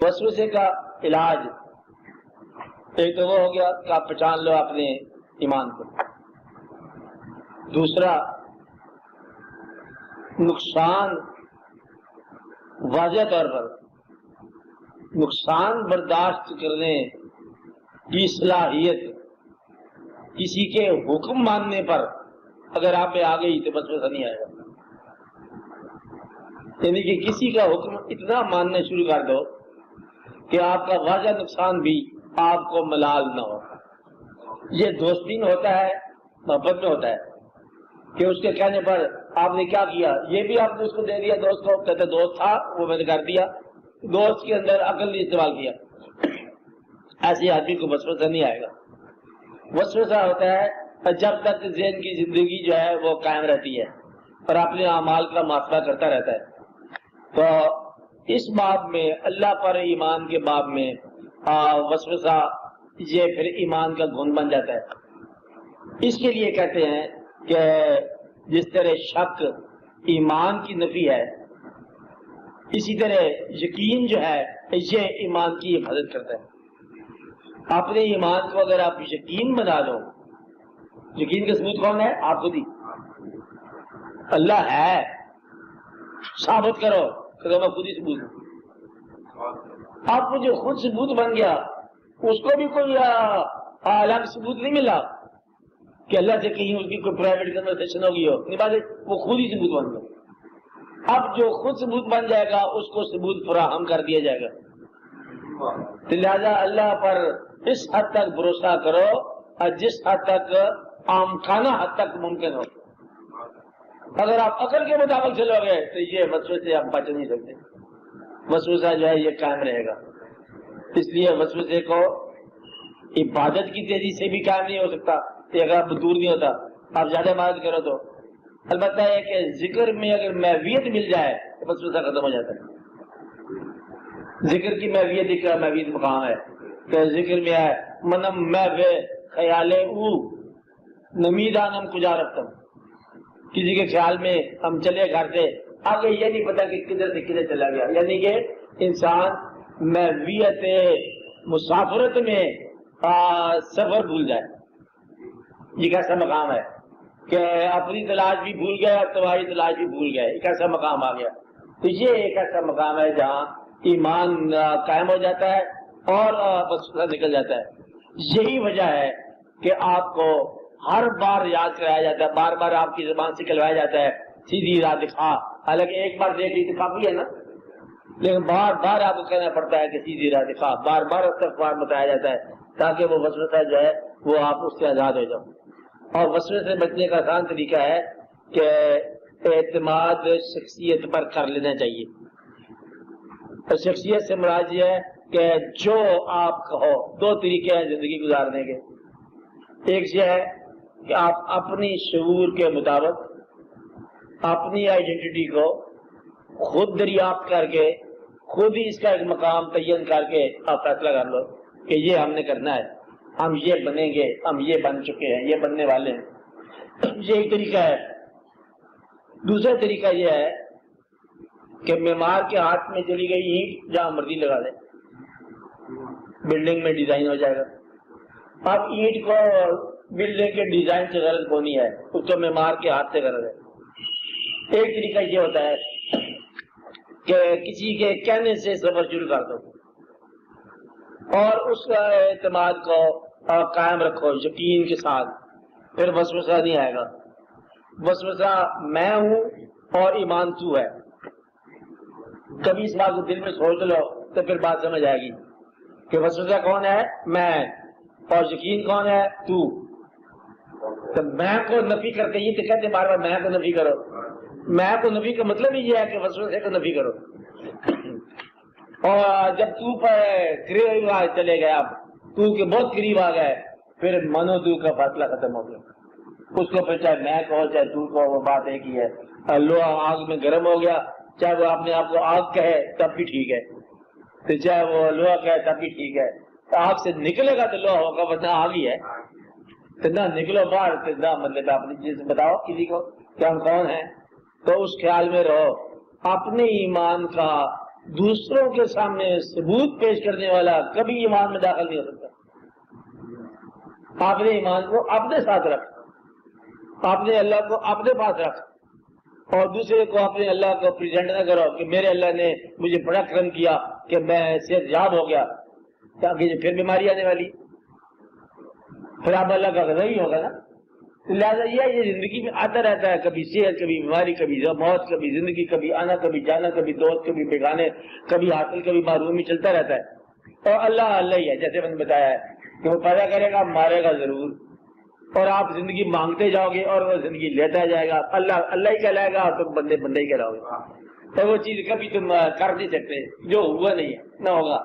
وسوسے کا علاج ایک تو وہ ہو گیا کہ آپ پہچان لو اپنے ایمان کو. دوسرا، نقصان واضح طور پر نقصان برداشت کرنے کی صلاحیت کسی کے حکم ماننے پر اگر آپ میں آ گئی تو وسوسہ نہیں آئے گا. یعنی کہ کسی کا حکم اتنا ماننا شروع کر دو کہ آپ کا واضح نقصان بھی آپ کو ملال نہ ہو. یہ دوستی میں ہوتا ہے، محبت میں ہوتا ہے کہ اس کے کہنے پر آپ نے کیا کیا، یہ بھی آپ نے اس کو دے دیا دوست کو، کہتے دوست تھا وہ میں نے کر دیا، دوست کے اندر عقل نہیں استعمال کیا. ایسے آدمی کو وسوسہ نہیں آئے گا. وسوسہ ہوتا ہے جب تک ذہن کی زندگی جو ہے وہ قائم رہتی ہے اور اپنے اعمال کا محاسبہ کرتا رہتا ہے. تو اس باب میں اللہ پر ایمان کے باب میں وسوسہ یہ پھر ایمان کا گن بن جاتا ہے. اس کے لیے کہتے ہیں کہ جس طرح شک ایمان کی نفی ہے، اسی طرح یقین جو ہے یہ ایمان کی حفاظت کرتا ہے. اپنے ایمان کو اگر آپ یقین بنا لو، یقین کا ثبوت کون ہے؟ آپ خود ہی. اللہ ہے ثابت کرو کہ میں خود ہی ثبوت ہوں. آپ کو جو خود ثبوت بن گیا اس کو بھی کوئی الگ ثبوت نہیں ملا کہ اللہ سے کہیں اس کی کوئی پرائیویٹ کنورسیشن ہوگی ہو، نہیں بات ہے، وہ خود ہی ثبوت بن گیا. اب جو خود ثبوت بن جائے گا اس کو ثبوت فراہم کر دیا جائے گا. لہذا اللہ پر اس حد تک بھروسہ کرو اور جس حد تک آمکانہ حد تک ممکن ہو. اگر آپ عقل کے مطابق چلو گے تو یہ وسوسے سے آپ بچ نہیں سکتے. وسوسہ جو ہے یہ قائم رہے گا. اس لیے وسوسے کو عبادت کی تیزی سے بھی قائم نہیں ہو سکتا کہ اگر آپ دور نہیں ہوتا آپ زیادہ عبادت کرو تو. البتہ یہ کہ ذکر میں اگر محویت مل جائے تو وسوسہ ختم ہو جاتا ہے. ذکر کی محویت ایک محویت مقام ہے کہ ذکر میں ہے منم محو خیال او نمیدانم کجا رفتم. کسی کے خیال میں ہم چلے گھر سے آگے یہ نہیں پتا کہ کدھر سے کدھر چلا گیا. یعنی کہ انسان محویت مسافرت میں سفر بھول جائے. یہ کیسا مقام ہے کہ اپنی تلاش بھی بھول گئے اور تمہاری تلاش بھی بھول گئے. ایک ایسا مقام آ گیا. تو یہ ایک ایسا مقام ہے جہاں ایمان قائم ہو جاتا ہے اور وسوسہ نکل جاتا ہے. یہی وجہ ہے کہ آپ کو ہر بار یاد کرایا جاتا ہے، بار بار آپ کی زبان سے کہلوایا جاتا ہے سیدھی راہ دکھا. حالانکہ ایک بار دیکھ لی تو کافی ہے نا، لیکن بار بار آپ کو کہنا پڑتا ہے کہ سیدھی راہ دکھا. بار بار استغفار بتایا جاتا ہے تاکہ وہ وسوسہ جو ہے وہ آپ اس سے آزاد ہو جاؤ. اور وسوسے سے بچنے کا آسان طریقہ ہے کہ اعتماد شخصیت پر کر لینا چاہیے. اور شخصیت سے مراد یہ ہے کہ جو آپ کہو. دو طریقے ہیں زندگی گزارنے کے. ایک یہ ہے کہ آپ اپنی شعور کے مطابق اپنی آئیڈینٹی کو خود دریافت کر کے خود ہی اس کا ایک مقام تعین کر کے آپ فیصلہ کر لو کہ یہ ہم نے کرنا ہے، ہم یہ بنیں گے، ہم یہ بن چکے ہیں، یہ بننے والے ہیں. یہ ایک طریقہ ہے. دوسرا طریقہ یہ ہے کہ معمار کے ہاتھ میں چلی گئی اینٹ جہاں مرضی لگا دے، بلڈنگ میں ڈیزائن ہو جائے گا. اب اینٹ کو بلڈنگ کے ڈیزائن سے غرض کونی ہے، اس کو معمار کے ہاتھ سے غرض ہے. ایک طریقہ یہ ہوتا ہے کہ کسی کے کہنے سے سفر شروع کر دو اور اس اعتماد کو قائم رکھو یقین کے ساتھ، پھر وسوسہ نہیں آئے گا. وسوسہ میں ہوں اور ایمان تو ہے. کبھی اس بات کو دل میں سوچ لو تو پھر بات سمجھ آئے گی کہ وسوسہ کون ہے؟ میں. اور یقین کون ہے؟ تو. تو میں کو نفی کرتے ہی تو کہتے بار بار میں کو نفی کرو. میں کو نفی کا مطلب ہی یہ ہے کہ وسوسے کو نفی کرو. اور جب تو پر قریب چلے گئے، اب تو کے بہت قریب آ گئے، پھر منو تو کا فاصلہ ختم ہو گیا. اس کو پھر چاہے میں کہو چاہے تو کہو وہ بات ایک ہی ہے. لوہا آگ میں گرم ہو گیا، چاہے وہ اپنے آپ کو آگ کہے تب بھی ٹھیک ہے، تو چاہے وہ لوہا کہے تب بھی ٹھیک ہے. آگ سے نکلے گا تو لوہا ہوگا، ورنہ آگ ہی ہے. تو نہ نکلو باہر تو نہ مطلب اپنی چیز بتاؤ کسی کو کہ ہم کون ہیں. تو اس خیال میں رہو، اپنے ایمان کا دوسروں کے سامنے ثبوت پیش کرنے والا کبھی ایمان میں داخل نہیں ہو سکتا. آپ نے ایمان کو اپنے ساتھ رکھ، آپ نے اللہ کو اپنے پاس رکھ، اور دوسرے کو اپنے اللہ کو پریزنٹ نہ کرو کہ میرے اللہ نے مجھے بڑا کرم کیا کہ میں صحت یاب ہو گیا، تاکہ پھر بیماری آنے والی، پھر آپ اللہ کا غضب ہی ہوگا نا. لہٰذا یہ زندگی میں آتا رہتا ہے، کبھی صحت، کبھی بیماری، کبھی موت، کبھی زندگی، کبھی آنا، کبھی جانا، کبھی دوست، کبھی بیگانے، کبھی حاصل، کبھی محرومی، چلتا رہتا ہے. اور اللہ اللہ ہی ہے، جیسے میں نے بتایا ہے کہ وہ پیدا کرے گا، مارے گا ضرور، اور آپ زندگی مانگتے جاؤ گے اور وہ زندگی لیتا جائے گا. اللہ اللہ ہی کہلائے گا اور تم بندے بندے ہی کہلاؤ گے. تو وہ چیز کبھی تم کر نہیں سکتے جو ہوا نہیں ہے، نہ ہوگا.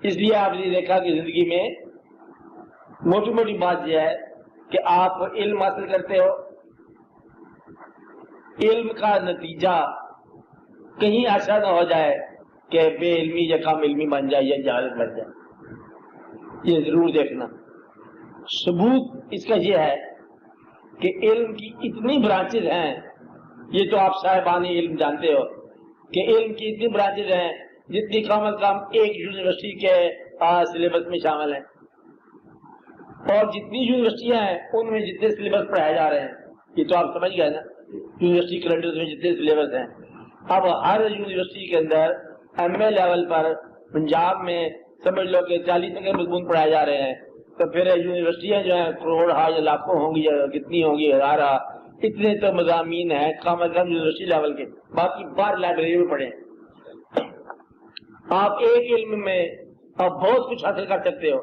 اس لیے آپ نے دیکھا کہ زندگی میں موٹی موٹی بات یہ ہے کہ آپ علم حاصل کرتے ہو، علم کا نتیجہ کہیں ایسا نہ ہو جائے کہ بے علمی یا کم علمی بن جائے یا جہالت بن جائے. یہ ضرور دیکھنا. ثبوت اس کا یہ ہے کہ علم کی اتنی برانچز ہیں، یہ تو آپ صاحبان علم جانتے ہو کہ علم کی اتنی برانچز ہیں جتنی کم از کم ایک یونیورسٹی کے سلیبس میں شامل ہیں، اور جتنی یونیورسٹیاں ہیں ان میں جتنے سلیبس پڑھائے جا رہے ہیں، یہ تو آپ سمجھ گئے نا، یونیورسٹی کیلنڈر میں جتنے سلیبس ہیں. اب ہر یونیورسٹی کے اندر ایم اے لیول پر پنجاب میں سمجھ لو کہ 40 تک مضمون پڑھائے جا رہے ہیں، تو پھر یونیورسٹیاں جو ہیں کروڑ یا لاکھوں ہوں گی یا کتنی ہوں گی، ہزار، اتنے تو مضامین ہیں کم از کم یونیورسٹی لیول کے، باقی باہر لائبریری میں پڑھیں. آپ ایک علم میں آپ بہت کچھ حاصل کر سکتے ہو.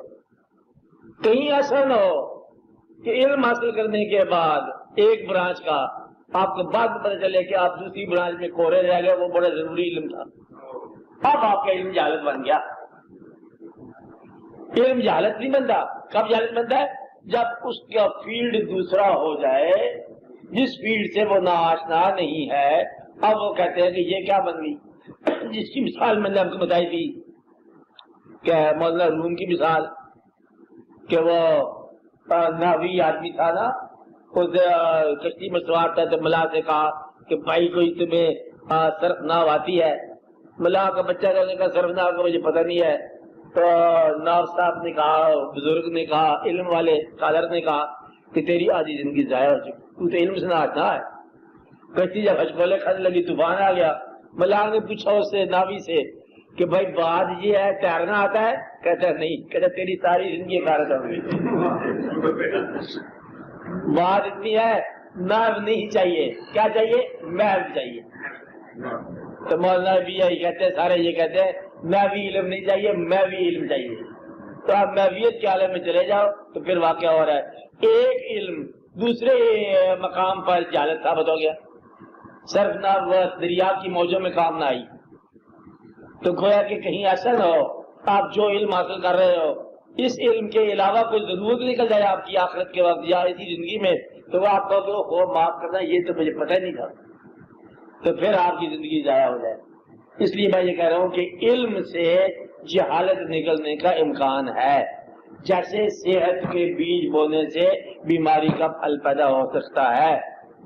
کہیں ایسا نہ ہو کہ علم حاصل کرنے کے بعد ایک برانچ کا آپ کو بعد میں پتہ چلے کہ آپ دوسری برانچ میں کورے رہ گئے، وہ بڑا ضروری علم تھا. اب آپ کا علم جہالت بن گیا. علم جہالت نہیں بنتا. کب جہالت بنتا ہے؟ جب اس کا فیلڈ دوسرا ہو جائے، جس فیلڈ سے وہ ناآشنا نہیں ہے. اب وہ کہتے ہیں کہ یہ کیا بن گئی، جس کی مثال میں نے آپ کو بتائی تھی کہ مولانا روم کی مثال، کہ وہ ناوی آدمی تھا نا، اس کشتی میں سوار تھا تو ملا سے کہا کہ بھائی کوئی تمہیں صرف ناو آتی ہے؟ ملا کا بچہ کہنے کا صرف ناو کا مجھے پتہ نہیں ہے. تو ناو صاحب نے کہا، بزرگ نے کہا، علم والے اسکالر نے کہا کہ تیری آدھی زندگی ضائع ہو چکی، تو علم سے نہ آتا ہے. کشتی جب ہچکولے کھانے لگی، طوفان آ گیا. ملا نے پوچھا اس سے، ناوی سے، کہ بھائی بات یہ ہے تیرنا آتا ہے؟ کہتا ہے نہیں. کہتا تیری ساری زندگی غارت ہو گئی. بات اتنی ہے، ناو نہیں چاہیے، کیا چاہیے؟ محض چاہیے. تو مولانا بھی یہی کہتے ہیں، سارے یہ کہتے ہیں ناوی علم نہیں چاہیے، محوی علم چاہیے. تو آپ محویت کے عالم میں چلے جاؤ تو پھر واقعہ ہو رہا ہے ایک علم دوسرے مقام پر جہالت ثابت ہو گیا. صرف نہ وہ دریا کی موجوں میں کام نہ آئی. تو گویا کہ کہیں ایسا نہ ہو آپ جو علم حاصل کر رہے ہو اس علم کے علاوہ کوئی ضرورت نکل جائے آپ کی آخرت کے وقت یا اسی زندگی میں، تو وہ آپ کو معاف کرنا یہ تو مجھے پتہ ہی نہیں تھا، تو پھر آپ کی زندگی ضائع ہو جائے. اس لیے میں یہ کہہ رہا ہوں کہ علم سے جہالت نکلنے کا امکان ہے. جیسے صحت کے بیج بونے سے بیماری کا پھل پیدا ہو سکتا ہے،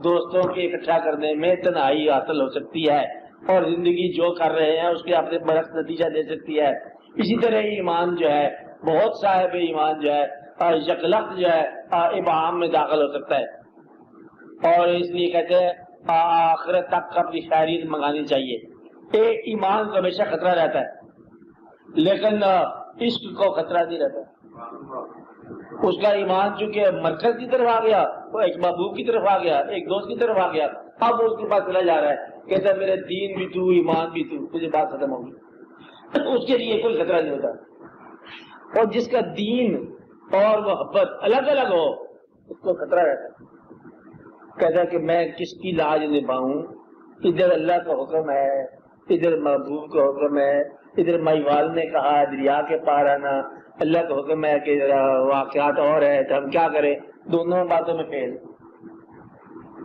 دوستوں کے اکٹھا کرنے میں تنہائی حاصل ہو سکتی ہے، اور زندگی جو کر رہے ہیں اس کے اپنے برعکس نتیجہ دے سکتی ہے. اسی طرح ایمان جو ہے، بہت صاحب ایمان جو ہے یکلخت جو ہے ابہام میں داخل ہو سکتا ہے. اور اس لیے کہتے ہیں آخرت تک اپنی خیریت منگانی چاہیے. ایمان کو ہمیشہ خطرہ رہتا ہے لیکن عشق کو خطرہ نہیں رہتا. اس کا ایمان چونکہ مرکز کی طرف آ گیا، وہ ایک محبوب کی طرف آ گیا، ایک دوست کی طرف آ گیا، اب اس کے پاس چلا جا رہا ہے، کہتا ہے میرے دین بھی تو، ایمان بھی تو، تجھے بات ختم ہوگی. اس کے لیے کوئی خطرہ نہیں ہوتا. اور جس کا دین اور محبت الگ الگ ہو اس کو خطرہ رہتا ہے. کہتا ہے کہ میں کس کی لاج نبھاؤں، ادھر اللہ کا حکم ہے، ادھر محبوب کا حکم ہے، ادھر مائیوال نے کہا دریا کے پار آنا، اللہ کا حکم ہے کہ واقعات اور ہے، تو ہم کیا کریں؟ دونوں باتوں میں فیل.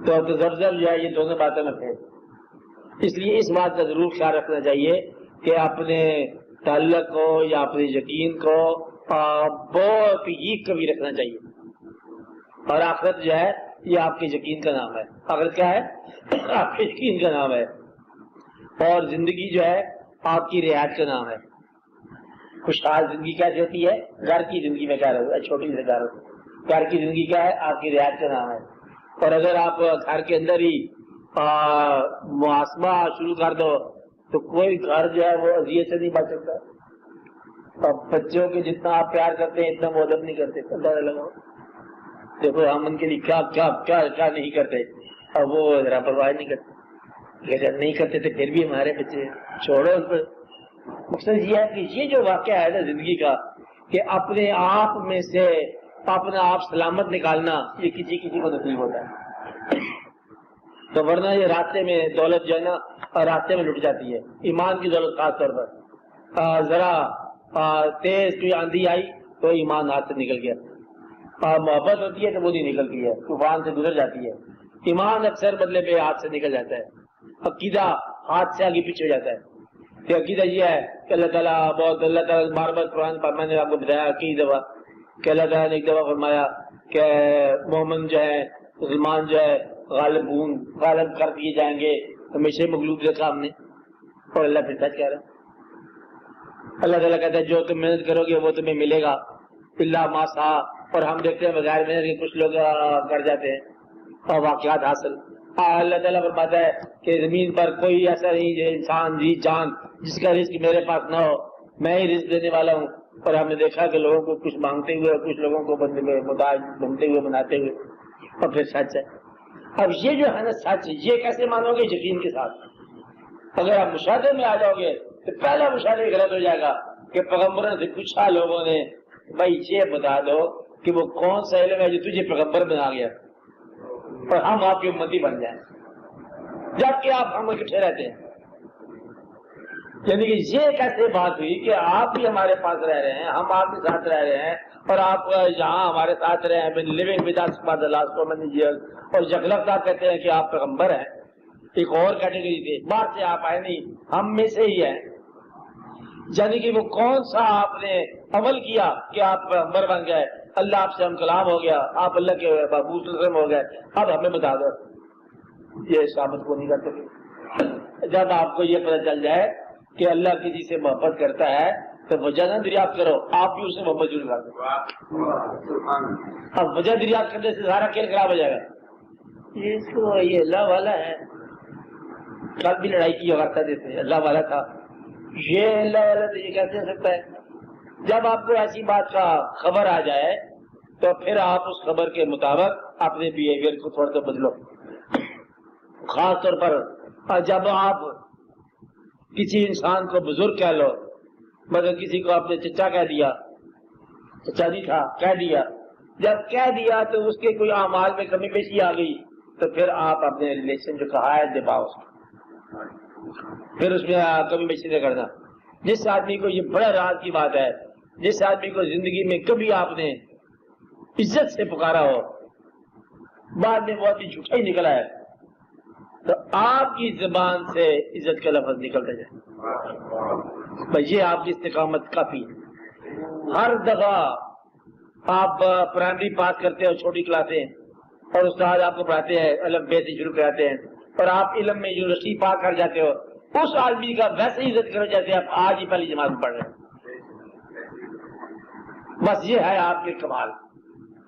تو زبزب جو ہے یہ دونوں باتوں میں فیل. اس لیے اس بات کا ضرور خیال رکھنا چاہیے کہ اپنے تعلق کو یا اپنے یقین کو بہت ہی قوی رکھنا چاہیے. اور آخرت جو ہے یہ آپ کے یقین کا نام ہے. آخرت کیا ہے؟ آپ کے یقین کا نام ہے. اور زندگی جو ہے آپ کی رعایت کا نام ہے. خوشحال زندگی کیسے ہوتی ہے؟ گھر کی زندگی میں کیا رہے چھوٹی سے گھر کی زندگی کیا ہے؟ آپ کی رعایت کا نام ہے. اور اگر آپ گھر کے اندر ہی محاسبہ شروع کر دو تو کوئی گھر جو ہے وہ اذیت سے نہیں بچ سکتا. اب بچوں کے جتنا آپ پیار کرتے ہیں اتنا وہ ادب نہیں کرتے. اندازہ لگاؤ. دیکھو ہم ان کے لیے کیا کیا کیا کیا نہیں کرتے اور وہ ذرا پرواہ نہیں کرتے. اگر نہیں کرتے تو پھر بھی ہمارے بچے چھوڑو ان پر. مقصد یہ ہے کہ یہ جو واقعہ ہے نا زندگی کا کہ اپنے آپ میں سے اپنا آپ سلامت نکالنا یہ کسی کسی کو نصیب ہوتا ہے. تو ورنہ یہ راستے میں دولت جو ہے نا راستے میں لٹ جاتی ہے. ایمان کی دولت خاص طور پر ذرا تیز کوئی آندھی آئی تو ایمان ہاتھ سے نکل گیا. محبت ہوتی ہے تو وہ نہیں نکلتی ہے, طوفان سے گزر جاتی ہے. ایمان اکثر بدلے پہ ہاتھ سے نکل جاتا ہے. عقیدہ ہاتھ سے آگے پیچھے ہو جاتا ہے. کہ عقیدہ یہ ہے کہ اللہ تعالیٰ بہت اللہ تعالیٰ بار بار قرآن پر میں نے آپ کو بتایا کئی دفعہ کہ اللہ تعالیٰ نے ایک دفعہ فرمایا کہ مومن جو ہے مسلمان جو ہے غالب کر دیے جائیں گے. ہمیشہ مغلوب دیکھا ہم نے اور اللہ پھر سچ کہہ رہا ہے. اللہ تعالیٰ کہتا ہے جو تم محنت کرو گے وہ تمہیں ملے گا اللہ ما سعی. اور ہم دیکھتے ہیں بغیر محنت کے کچھ لوگ کر جاتے ہیں اور واقعات حاصل. اللہ تعالیٰ فرماتا ہے کہ زمین پر کوئی ایسا نہیں جو انسان جی جان جس کا رزق میرے پاس نہ ہو, میں ہی رزق دینے والا ہوں. اور ہم نے دیکھا کہ لوگوں کو کچھ مانگتے ہوئے اور کچھ لوگوں کو محتاج بنتے ہوئے بناتے ہوئے. اور پھر سچ ہے. اب یہ جو ہے نا سچ یہ کیسے مانو گے؟ یقین کے ساتھ. اگر آپ مشاہدے میں آ جاؤ گے تو پہلا مشاہدہ غلط ہو جائے گا کہ پیغمبروں سے پوچھا لوگوں نے بھائی یہ بتا دو کہ وہ کون سا علم ہے جو تجھے پیغمبر بنا گیا اور ہم آپ کی امتی بن جائیں جبکہ آپ ہم اکٹھے رہتے ہیں. یعنی کہ یہ کیسے بات ہوئی کہ آپ بھی ہمارے پاس رہ رہے ہیں, ہم آپ کے ساتھ رہ رہے ہیں اور آپ یہاں ہمارے ساتھ رہے ہیں living with us for the last so many years, اور جگلگ صاحب کہتے ہیں کہ آپ پیغمبر ہیں. ایک اور کیٹیگری تھی باہر سے آپ آئے نہیں, ہم میں سے ہی ہیں. یعنی کہ وہ کون سا آپ نے عمل کیا کہ آپ پیغمبر بن گئے, اللہ آپ سے ہم کلام ہو گیا, آپ اللہ کے محبوب وسلم ہو گئے. اب ہمیں بتا دو. یہ ثابت کو نہیں کر سکتے. جب آپ کو یہ پتہ چل جائے کہ اللہ کسی سے محبت کرتا ہے تو وجہ نہ دریافت کرو, آپ بھی اس سے محبت ضرور کر دو. اب وجہ دریافت کرنے سے سارا کھیل خراب ہو جائے گا. یہ اللہ والا ہے, کل بھی لڑائی کی کرتا دیتے اللہ والا تھا, یہ اللہ والا تو یہ کیسے ہو سکتا ہے؟ جب آپ کو ایسی بات کا خبر آ جائے تو پھر آپ اس خبر کے مطابق اپنے بیہیویئر کو تھوڑا سا بدلو. خاص طور پر جب آپ کسی انسان کو بزرگ کہہ لو, مگر کسی کو آپ نے چچا کہہ دیا, چچا نہیں تھا کہہ دیا, جب کہہ دیا تو اس کے کوئی اعمال میں کمی بیشی آ گئی تو پھر آپ اپنے ریلیشن جو کہا ہے دباؤ, پھر اس میں کمی بیشی نہ کرنا. جس آدمی کو یہ بڑا راز کی بات ہے, جس آدمی کو زندگی میں کبھی آپ نے عزت سے پکارا ہو بعد میں بہت ہی جھوٹا ہی نکلا ہے تو آپ کی زبان سے عزت کا لفظ نکلتا جائے بھائی یہ آپ کی استقامت کافی ہے. ہر دفعہ آپ پرائمری پاس کرتے ہو چھوٹی کلاسیں اور استاد آپ کو پڑھاتے ہیں الف بے سے شروع کراتے ہیں اور آپ علم میں یونیورسٹی پاس کر جاتے ہو, اس آدمی کا ویسے ہی عزت کرو جیسے آپ آج ہی پہلی جماعت میں پڑھ رہے ہیں. بس یہ ہے آپ کے کمال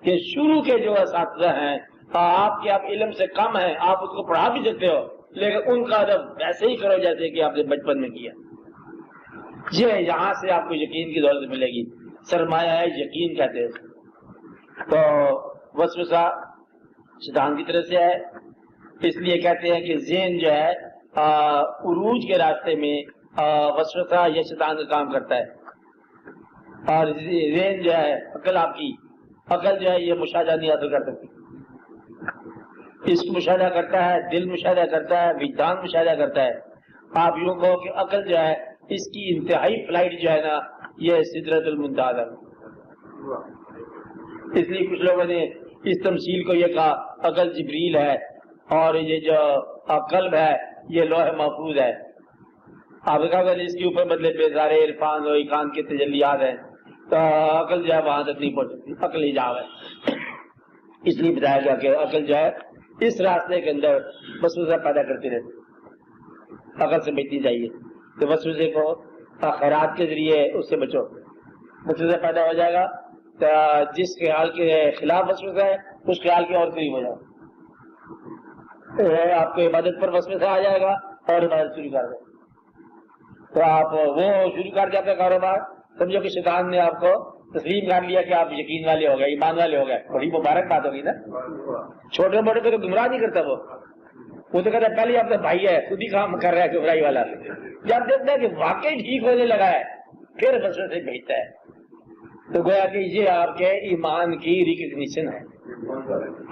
کہ شروع کے جو اساتذہ ہیں آپ کے آپ علم سے کم ہیں, آپ اس کو پڑھا بھی سکتے ہو لیکن ان کا ادب ویسے ہی کرو جیسے کہ آپ نے بچپن میں کیا. یہ یہاں سے آپ کو یقین کی دولت ملے گی. سرمایہ ہے یقین کہتے ہیں. تو وسوسہ شیطان کی طرف سے ہے, اس لیے کہتے ہیں کہ ذہن جو ہے عروج کے راستے میں وسوسہ یا شیطان کا کام کرتا ہے. اور ذہن جو ہے عقل, آپ کی عقل جو ہے یہ مشاہدہ نہیں حاصل کر سکتی. اس کو مشاہدہ کرتا ہے, دل مشاہدہ کرتا ہے, وجدان مشاہدہ کرتا ہے. آپ یوں کہو کہ عقل جو ہے اس کی انتہائی فلائٹ جو ہے نا یہ سدرۃ المنتہا ہے. اس لیے کچھ لوگوں نے اس تمثیل کو یہ کہا عقل جبریل ہے اور یہ جو قلب ہے یہ لوح محفوظ ہے. آپ نے کہا اس کے اوپر بدلے بے سارے عرفان و ایقان کے تجلیات ہیں تو عقل جو ہے وہاں تک نہیں پہنچ سکتی, عقل حجاب ہے. اس لیے بتایا گیا کہ عقل جو ہے اس راستے کے اندر وسوسہ پیدا کرتی رہتی. عقل سے بچنی چاہیے. تو وسوسے کو خیرات کے ذریعے اس سے بچو. وسوسہ پیدا ہو جائے گا تو جس خیال کے خلاف وسوسہ ہے اس خیال کے اور قریب ہو جائے گا. آپ کو عبادت پر وسوسہ آ جائے گا اور عبادت شروع کر دیں تو آپ وہ شروع کر جاتے کاروبار. سمجھو کہ شیطان نے آپ کو تسلیم کر لیا کہ آپ یقین والے ہو گئے, ایمان والے ہو گئے. بڑی مبارک بات ہوگی نا. چھوٹے موٹے کو تو گمراہ نہیں کرتا وہ تو کہتا ہے پہلے آپ کا بھائی ہے, خود ہی کام کر رہا ہے گمراہی والا. جب دیکھتا ہے کہ واقعی ٹھیک ہونے لگا ہے پھر وسوسے سے بھیجتا ہے. تو گویا کہ یہ آپ کے ایمان کی ریکگنیشن ہے.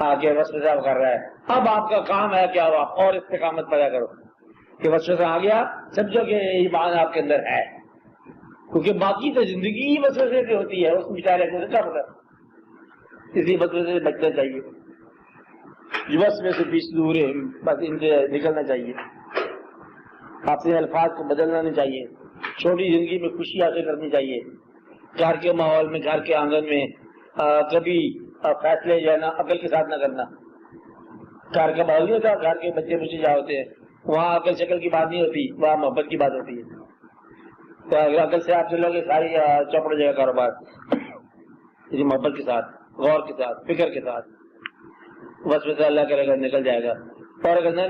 آگے وسوسہ کر رہا ہے, اب آپ کا کام ہے کہ اب آپ اور استقامت پیدا کرو کہ وسوسہ آ گیا سمجھو کہ ایمان آپ کے اندر ہے, کیونکہ باقی تو زندگی ہی وسوسے سے ہوتی ہے. اس بیچارے کو کیا پتا, اسی وسوسے سے بچنا چاہیے. وسوسے سے پیچھے دور ہے, بس ان سے نکلنا چاہیے. اپنے الفاظ کو بدلنا نہیں چاہیے. چھوٹی زندگی میں خوشی حاصل کرنی چاہیے. گھر کے ماحول میں, گھر کے آنگن میں کبھی فیصلے جو ہے نا عقل کے ساتھ نہ کرنا. گھر کا ماحول نہیں ہوتا, گھر کے بچے جہاں ہوتے ہیں وہاں عقل شکل کی بات نہیں ہوتی, وہاں محبت کی بات ہوتی ہے. تو اگر عقل سے آپ چلو گے ساری چوپڑ ہو جائے گا کاروبار. محبت کے ساتھ, غور کے ساتھ, فکر کے ساتھ وسوسہ اللہ کرے گا نکل جائے گا. اور اگر